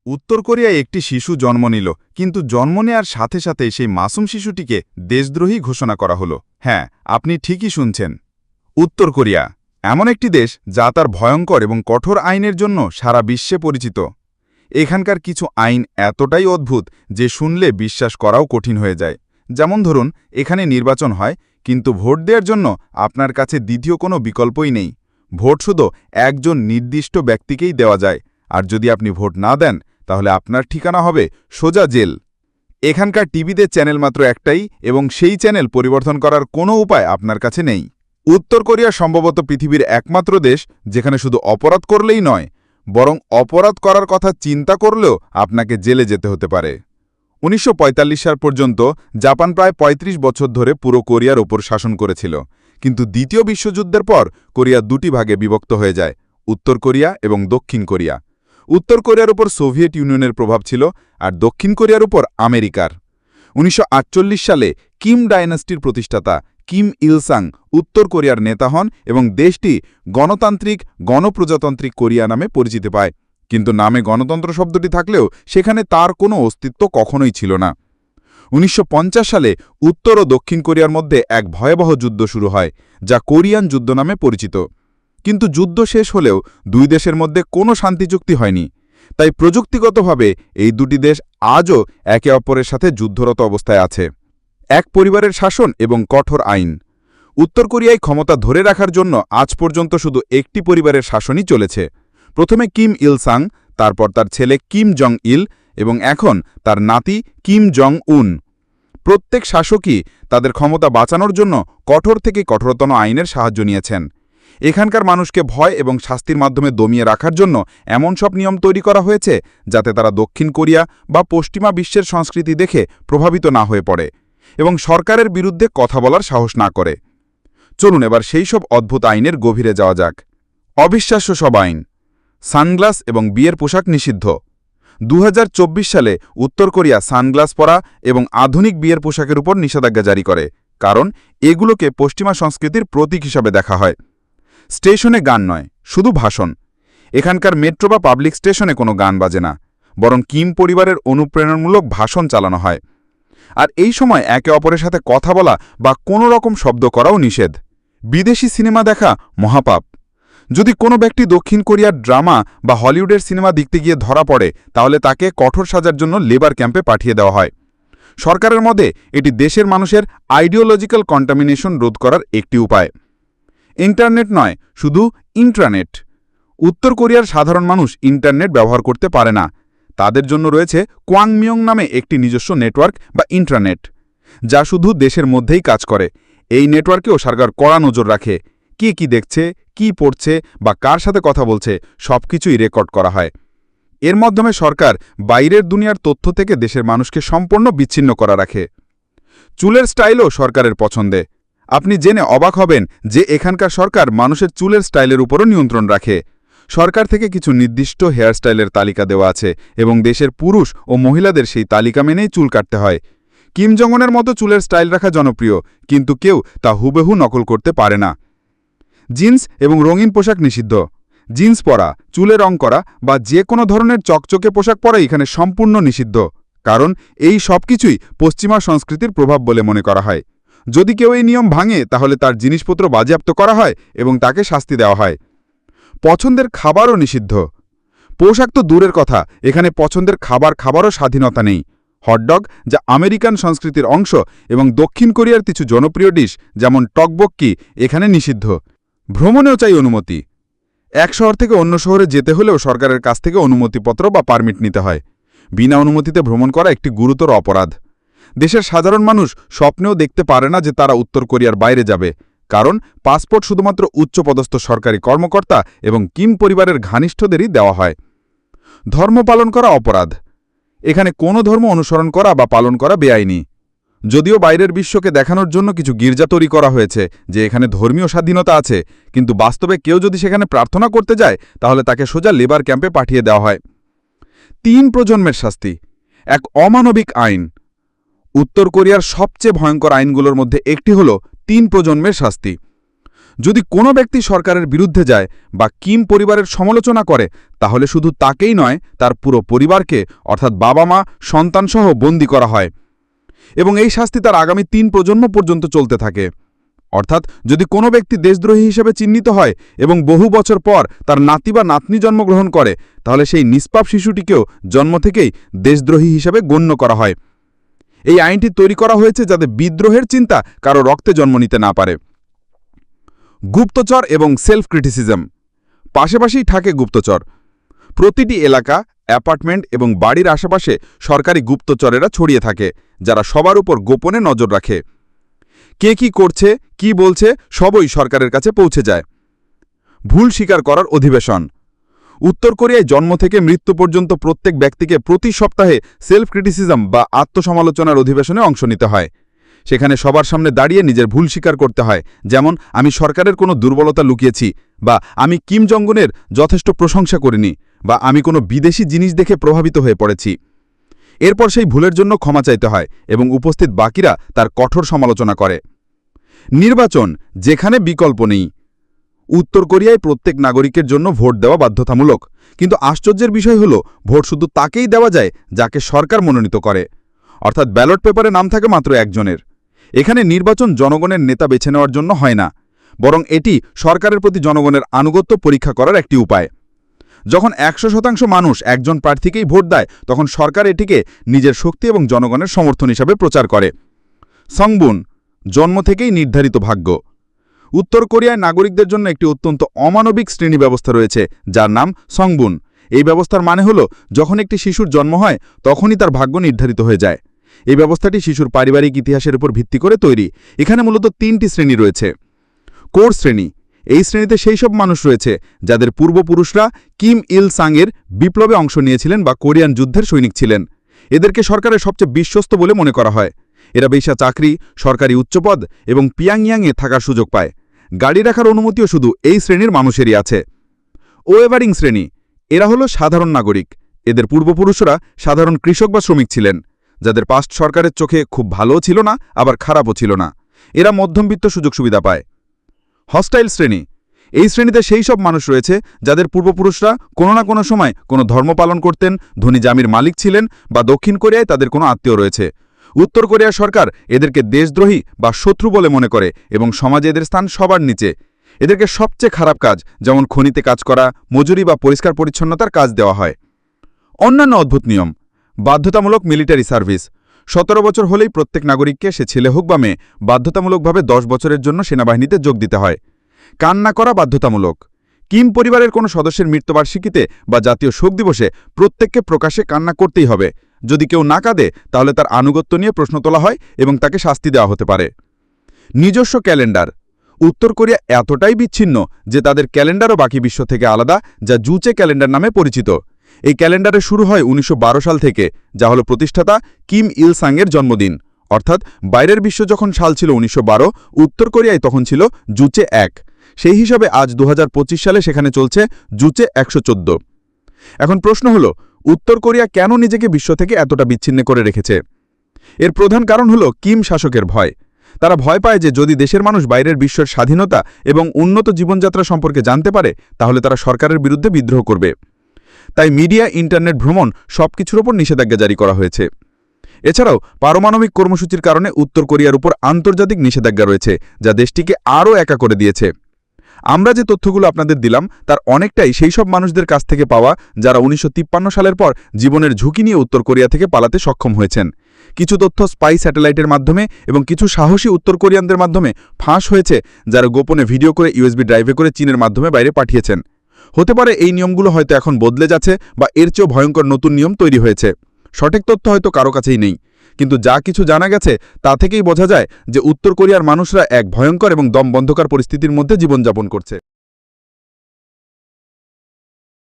উত্তর কোরিয়ায় একটি শিশু জন্ম নিল, কিন্তু জন্ম নেয়ার সাথে সাথে সেই মাসুম শিশুটিকে দেশদ্রোহী ঘোষণা করা হলো। হ্যাঁ, আপনি ঠিকই শুনছেন। উত্তর কোরিয়া এমন একটি দেশ যা তার ভয়ঙ্কর এবং কঠোর আইনের জন্য সারা বিশ্বে পরিচিত। এখানকার কিছু আইন এতটাই অদ্ভুত যে শুনলে বিশ্বাস করাও কঠিন হয়ে যায়। যেমন ধরুন, এখানে নির্বাচন হয়, কিন্তু ভোট দেওয়ার জন্য আপনার কাছে দ্বিতীয় কোনো বিকল্পই নেই। ভোট শুধু একজন নির্দিষ্ট ব্যক্তিকেই দেওয়া যায়, আর যদি আপনি ভোট না দেন তাহলে আপনার ঠিকানা হবে সোজা জেল। এখানকার টিভিতে চ্যানেল মাত্র একটাই, এবং সেই চ্যানেল পরিবর্তন করার কোনো উপায় আপনার কাছে নেই। উত্তর কোরিয়া সম্ভবত পৃথিবীর একমাত্র দেশ যেখানে শুধু অপরাধ করলেই নয়, বরং অপরাধ করার কথা চিন্তা করলেও আপনাকে জেলে যেতে হতে পারে। ১৯৪৫ সাল পর্যন্ত জাপান প্রায় ৩৫ বছর ধরে পুরো কোরিয়ার ওপর শাসন করেছিল, কিন্তু দ্বিতীয় বিশ্বযুদ্ধের পর কোরিয়া দুটি ভাগে বিভক্ত হয়ে যায়, উত্তর কোরিয়া এবং দক্ষিণ কোরিয়া। উত্তর কোরিয়ার উপর সোভিয়েত ইউনিয়নের প্রভাব ছিল, আর দক্ষিণ কোরিয়ার উপর আমেরিকার। ১৯৪৮ সালে কিম ডাইনাস্টির প্রতিষ্ঠাতা কিম ইলসাং উত্তর কোরিয়ার নেতা হন এবং দেশটি গণতান্ত্রিক গণপ্রজাতান্ত্রিক কোরিয়া নামে পরিচিতি পায়। কিন্তু নামে গণতন্ত্র শব্দটি থাকলেও সেখানে তার কোনো অস্তিত্ব কখনোই ছিল না। ১৯৫০ সালে উত্তর ও দক্ষিণ কোরিয়ার মধ্যে এক ভয়াবহ যুদ্ধ শুরু হয়, যা কোরিয়ান যুদ্ধ নামে পরিচিত। কিন্তু যুদ্ধ শেষ হলেও দুই দেশের মধ্যে কোনো শান্তি চুক্তি হয়নি। তাই প্রযুক্তিগতভাবে এই দুটি দেশ আজও একে অপরের সাথে যুদ্ধরত অবস্থায় আছে। এক পরিবারের শাসন এবং কঠোর আইন। উত্তর কোরিয়ায় ক্ষমতা ধরে রাখার জন্য আজ পর্যন্ত শুধু একটি পরিবারের শাসনই চলেছে। প্রথমে কিম ইলসাং, তারপর তার ছেলে কিম জং ইল, এবং এখন তার নাতি কিম জং উন। প্রত্যেক শাসকই তাদের ক্ষমতা বাঁচানোর জন্য কঠোর থেকে কঠোরতম আইনের সাহায্য নিয়েছেন। এখানকার মানুষকে ভয় এবং শাস্তির মাধ্যমে দমিয়ে রাখার জন্য এমন সব নিয়ম তৈরি করা হয়েছে যাতে তারা দক্ষিণ কোরিয়া বা পশ্চিমা বিশ্বের সংস্কৃতি দেখে প্রভাবিত না হয়ে পড়ে এবং সরকারের বিরুদ্ধে কথা বলার সাহস না করে। চলুন এবার সেই সব অদ্ভুত আইনের গভীরে যাওয়া যাক। অবিশ্বাস্য সব আইন। সানগ্লাস এবং বিয়ের পোশাক নিষিদ্ধ। ২০২৪ সালে উত্তর কোরিয়া সানগ্লাস পরা এবং আধুনিক বিয়ের পোশাকের উপর নিষেধাজ্ঞা জারি করে, কারণ এগুলোকে পশ্চিমা সংস্কৃতির প্রতীক হিসাবে দেখা হয়। স্টেশনে গান নয়, শুধু ভাষণ। এখানকার মেট্রো বা পাবলিক স্টেশনে কোনো গান বাজে না, বরং কিম পরিবারের অনুপ্রেরণামূলক ভাষণ চালানো হয়। আর এই সময় একে অপরের সাথে কথা বলা বা কোনো রকম শব্দ করাও নিষেধ। বিদেশি সিনেমা দেখা মহাপাপ। যদি কোনো ব্যক্তি দক্ষিণ কোরিয়ার ড্রামা বা হলিউডের সিনেমা দেখতে গিয়ে ধরা পড়ে, তাহলে তাকে কঠোর সাজার জন্য লেবার ক্যাম্পে পাঠিয়ে দেওয়া হয়। সরকারের মতে এটি দেশের মানুষের আইডিওলজিক্যাল কন্টামিনেশন রোধ করার একটি উপায়। ইন্টারনেট নয়, শুধু ইন্ট্রানেট। উত্তর কোরিয়ার সাধারণ মানুষ ইন্টারনেট ব্যবহার করতে পারে না। তাদের জন্য রয়েছে কোয়াংমিয়ং নামে একটি নিজস্ব নেটওয়ার্ক বা ইন্ট্রানেট, যা শুধু দেশের মধ্যেই কাজ করে। এই নেটওয়ার্কেও সরকার কড়া নজর রাখে। কে কি দেখছে, কি পড়ছে বা কার সাথে কথা বলছে, সবকিছুই রেকর্ড করা হয়। এর মাধ্যমে সরকার বাইরের দুনিয়ার তথ্য থেকে দেশের মানুষকে সম্পূর্ণ বিচ্ছিন্ন করা রাখে। চুলের স্টাইলও সরকারের পছন্দে। আপনি জেনে অবাক হবেন যে এখানকার সরকার মানুষের চুলের স্টাইলের উপরও নিয়ন্ত্রণ রাখে। সরকার থেকে কিছু নির্দিষ্ট হেয়ার স্টাইলের তালিকা দেওয়া আছে এবং দেশের পুরুষ ও মহিলাদের সেই তালিকা মেনেই চুল কাটতে হয়। কিম জংনের মতো চুলের স্টাইল রাখা জনপ্রিয়, কিন্তু কেউ তা হুবহু নকল করতে পারে না। জিন্স এবং রঙিন পোশাক নিষিদ্ধ। জিন্স পরা, চুলে রং করা বা যে কোনো ধরনের চকচকে পোশাক পরা এখানে সম্পূর্ণ নিষিদ্ধ, কারণ এই সব কিছুই পশ্চিমা সংস্কৃতির প্রভাব বলে মনে করা হয়। যদি কেউ এই নিয়ম ভাঙে তাহলে তার জিনিসপত্র বাজেয়াপ্ত করা হয় এবং তাকে শাস্তি দেওয়া হয়। পছন্দের খাবারও নিষিদ্ধ। পোশাক তো দূরের কথা, এখানে পছন্দের খাবারও স্বাধীনতা নেই। হটডগ, যা আমেরিকান সংস্কৃতির অংশ, এবং দক্ষিণ কোরিয়ার কিছু জনপ্রিয় ডিশ যেমন টকবক্কি এখানে নিষিদ্ধ। ভ্রমণেও চাই অনুমতি। এক শহর থেকে অন্য শহরে যেতে হলেও সরকারের কাছ থেকে অনুমতিপত্র বা পারমিট নিতে হয়। বিনা অনুমতিতে ভ্রমণ করা একটি গুরুতর অপরাধ। দেশের সাধারণ মানুষ স্বপ্নেও দেখতে পারে না যে তারা উত্তর কোরিয়ার বাইরে যাবে, কারণ পাসপোর্ট শুধুমাত্র উচ্চপদস্থ সরকারি কর্মকর্তা এবং কিম পরিবারের ঘনিষ্ঠদেরই দেওয়া হয়। ধর্ম পালন করা অপরাধ। এখানে কোনো ধর্ম অনুসরণ করা বা পালন করা বেআইনি। যদিও বাইরের বিশ্বকে দেখানোর জন্য কিছু গির্জা তৈরি করা হয়েছে যে এখানে ধর্মীয় স্বাধীনতা আছে, কিন্তু বাস্তবে কেউ যদি সেখানে প্রার্থনা করতে যায় তাহলে তাকে সোজা লেবার ক্যাম্পে পাঠিয়ে দেওয়া হয়। ৩ প্রজন্মের শাস্তি। এক অমানবিক আইন। উত্তর কোরিয়ার সবচেয়ে ভয়ঙ্কর আইনগুলোর মধ্যে একটি হল ৩ প্রজন্মের শাস্তি। যদি কোনো ব্যক্তি সরকারের বিরুদ্ধে যায় বা কিম পরিবারের সমালোচনা করে তাহলে শুধু তাকেই নয়, তার পুরো পরিবারকে অর্থাৎ বাবা মা সন্তানসহ বন্দী করা হয় এবং এই শাস্তি তার আগামী 3 প্রজন্ম পর্যন্ত চলতে থাকে। অর্থাৎ যদি কোনো ব্যক্তি দেশদ্রোহী হিসেবে চিহ্নিত হয় এবং বহু বছর পর তার নাতি বা নাতনি জন্মগ্রহণ করে তাহলে সেই নিষ্পাপ শিশুটিকেও জন্ম থেকেই দেশদ্রোহী হিসেবে গণ্য করা হয়। এই আইনটি তৈরি করা হয়েছে যাতে বিদ্রোহের চিন্তা কারো রক্তে জন্ম নিতে না পারে। গুপ্তচর এবং সেলফ ক্রিটিসিজম। পাশাপাশি থাকে গুপ্তচর। প্রতিটি এলাকা, অ্যাপার্টমেন্ট এবং বাড়ির আশেপাশে সরকারি গুপ্তচরেরা ছড়িয়ে থাকে, যারা সবার উপর গোপনে নজর রাখে। কে কি করছে, কি বলছে, সবই সরকারের কাছে পৌঁছে যায়। ভুল স্বীকার করার অধিবেশন। উত্তর কোরিয়ায় জন্ম থেকে মৃত্যু পর্যন্ত প্রত্যেক ব্যক্তিকে প্রতি সপ্তাহে সেলফ ক্রিটিসিজম বা আত্মসমালোচনার অধিবেশনে অংশ নিতে হয়। সেখানে সবার সামনে দাঁড়িয়ে নিজের ভুল স্বীকার করতে হয়, যেমন আমি সরকারের কোনো দুর্বলতা লুকিয়েছি, বা আমি কিম জং উনের যথেষ্ট প্রশংসা করিনি, বা আমি কোনো বিদেশি জিনিস দেখে প্রভাবিত হয়ে পড়েছি। এরপর সেই ভুলের জন্য ক্ষমা চাইতে হয় এবং উপস্থিত বাকিরা তার কঠোর সমালোচনা করে। নির্বাচন, যেখানে বিকল্প নেই। উত্তর কোরিয়ায় প্রত্যেক নাগরিকের জন্য ভোট দেওয়া বাধ্যতামূলক, কিন্তু আশ্চর্যের বিষয় হল ভোট শুধু তাকেই দেওয়া যায় যাকে সরকার মনোনীত করে, অর্থাৎ ব্যালট পেপারে নাম থাকে মাত্র একজনের। এখানে নির্বাচন জনগণের নেতা বেছে নেওয়ার জন্য হয় না, বরং এটি সরকারের প্রতি জনগণের আনুগত্য পরীক্ষা করার একটি উপায়। যখন 100% মানুষ একজন প্রার্থীকেই ভোট দেয় তখন সরকার এটিকে নিজের শক্তি এবং জনগণের সমর্থন হিসাবে প্রচার করে। সংবুন, জন্ম থেকেই নির্ধারিত ভাগ্য। উত্তর কোরিয়ায় নাগরিকদের জন্য একটি অত্যন্ত অমানবিক শ্রেণী ব্যবস্থা রয়েছে যার নাম সংবুন। এই ব্যবস্থার মানে হল যখন একটি শিশুর জন্ম হয় তখনই তার ভাগ্য নির্ধারিত হয়ে যায়। এই ব্যবস্থাটি শিশুর পারিবারিক ইতিহাসের উপর ভিত্তি করে তৈরি। এখানে মূলত 3টি শ্রেণী রয়েছে। কোর শ্রেণী। এই শ্রেণীতে সেই সব মানুষ রয়েছে যাদের পূর্বপুরুষরা কিম ইল সাংয়ের বিপ্লবে অংশ নিয়েছিলেন বা কোরিয়ান যুদ্ধের সৈনিক ছিলেন। এদেরকে সরকারের সবচেয়ে বিশ্বস্ত বলে মনে করা হয়। এরা বেশা চাকরি, সরকারি উচ্চপদ এবং পিয়াংইয়াংয়ে থাকার সুযোগ পায়। গাড়ি রাখার অনুমতিও শুধু এই শ্রেণীর মানুষেরই আছে। ওয়েভারিং শ্রেণী। এরা হলো সাধারণ নাগরিক। এদের পূর্বপুরুষরা সাধারণ কৃষক বা শ্রমিক ছিলেন, যাদের পাস্ট সরকারের চোখে খুব ভালোও ছিল না আবার খারাপও ছিল না। এরা মধ্যমবিত্ত সুযোগ সুবিধা পায়। হস্টাইল শ্রেণী। এই শ্রেণীতে সেই সব মানুষ রয়েছে যাদের পূর্বপুরুষরা কোনো না কোনো সময় কোনো ধর্ম পালন করতেন, ধনী জামির মালিক ছিলেন বা দক্ষিণ কোরিয়ায় তাদের কোনো আত্মীয় রয়েছে। উত্তর কোরিয়ার সরকার এদেরকে দেশদ্রোহী বা শত্রু বলে মনে করে এবং সমাজে এদের স্থান সবার নিচে। এদেরকে সবচেয়ে খারাপ কাজ যেমন খনিতে কাজ করা, মজুরি বা পরিষ্কার পরিচ্ছন্নতার কাজ দেওয়া হয়। অন্যান্য অদ্ভুত নিয়ম। বাধ্যতামূলক মিলিটারি সার্ভিস। 17 বছর হলেই প্রত্যেক নাগরিককে, সে ছেলে হোক বা মেয়ে, বাধ্যতামূলকভাবে 10 বছরের জন্য সেনাবাহিনীতে যোগ দিতে হয়। কান্না করা বাধ্যতামূলক। কিম পরিবারের কোনো সদস্যের মৃত্যুবার্ষিকীতে বা জাতীয় শোক দিবসে প্রত্যেককে প্রকাশ্যে কান্না করতেই হবে। যদি কেউ না কাঁদে তাহলে তার আনুগত্য নিয়ে প্রশ্ন তোলা হয় এবং তাকে শাস্তি দেওয়া হতে পারে। নিজস্ব ক্যালেন্ডার। উত্তর কোরিয়া এতটাই বিচ্ছিন্ন যে তাদের ক্যালেন্ডারও বাকি বিশ্ব থেকে আলাদা, যা জুচে ক্যালেন্ডার নামে পরিচিত। এই ক্যালেন্ডারে শুরু হয় 1912 সাল থেকে, যা হল প্রতিষ্ঠাতা কিম ইল সাংয়ের জন্মদিন। অর্থাৎ বাইরের বিশ্ব যখন সাল ছিল 1912, উত্তর কোরিয়ায় তখন ছিল জুচে 1। সেই হিসাবে আজ 2025 সালে সেখানে চলছে জুচে 114। এখন প্রশ্ন হল, উত্তর কোরিয়া কেন নিজেকে বিশ্ব থেকে এতটা বিচ্ছিন্ন করে রেখেছে? এর প্রধান কারণ হল কিম শাসকের ভয়। তারা ভয় পায় যে যদি দেশের মানুষ বাইরের বিশ্বের স্বাধীনতা এবং উন্নত জীবনযাত্রা সম্পর্কে জানতে পারে তাহলে তারা সরকারের বিরুদ্ধে বিদ্রোহ করবে। তাই মিডিয়া, ইন্টারনেট, ভ্রমণ সবকিছুর ওপর নিষেধাজ্ঞা জারি করা হয়েছে। এছাড়াও পারমাণবিক কর্মসূচির কারণে উত্তর কোরিয়ার উপর আন্তর্জাতিক নিষেধাজ্ঞা রয়েছে, যা দেশটিকে আরও একা করে দিয়েছে। আমরা যে তথ্যগুলো আপনাদের দিলাম তার অনেকটাই সেই সব মানুষদের কাছ থেকে পাওয়া যারা 1953 সালের পর জীবনের ঝুঁকি নিয়ে উত্তর কোরিয়া থেকে পালাতে সক্ষম হয়েছেন। কিছু তথ্য স্পাই স্যাটেলাইটের মাধ্যমে এবং কিছু সাহসী উত্তর কোরিয়ানদের মাধ্যমে ফাঁস হয়েছে, যারা গোপনে ভিডিও করে ইউএসবি ড্রাইভে করে চীনের মাধ্যমে বাইরে পাঠিয়েছেন। হতে পারে এই নিয়মগুলো হয়তো এখন বদলে যাচ্ছে বা এর চেয়েও ভয়ঙ্কর নতুন নিয়ম তৈরি হয়েছে। সঠিক তথ্য হয়তো কারো কাছেই নেই, কিন্তু যা কিছু জানা গেছে তা থেকেই বোঝা যায় যে উত্তর কোরিয়ার মানুষরা এক ভয়ঙ্কর এবং দমবন্ধকর পরিস্থিতির মধ্যে জীবনযাপন করছে।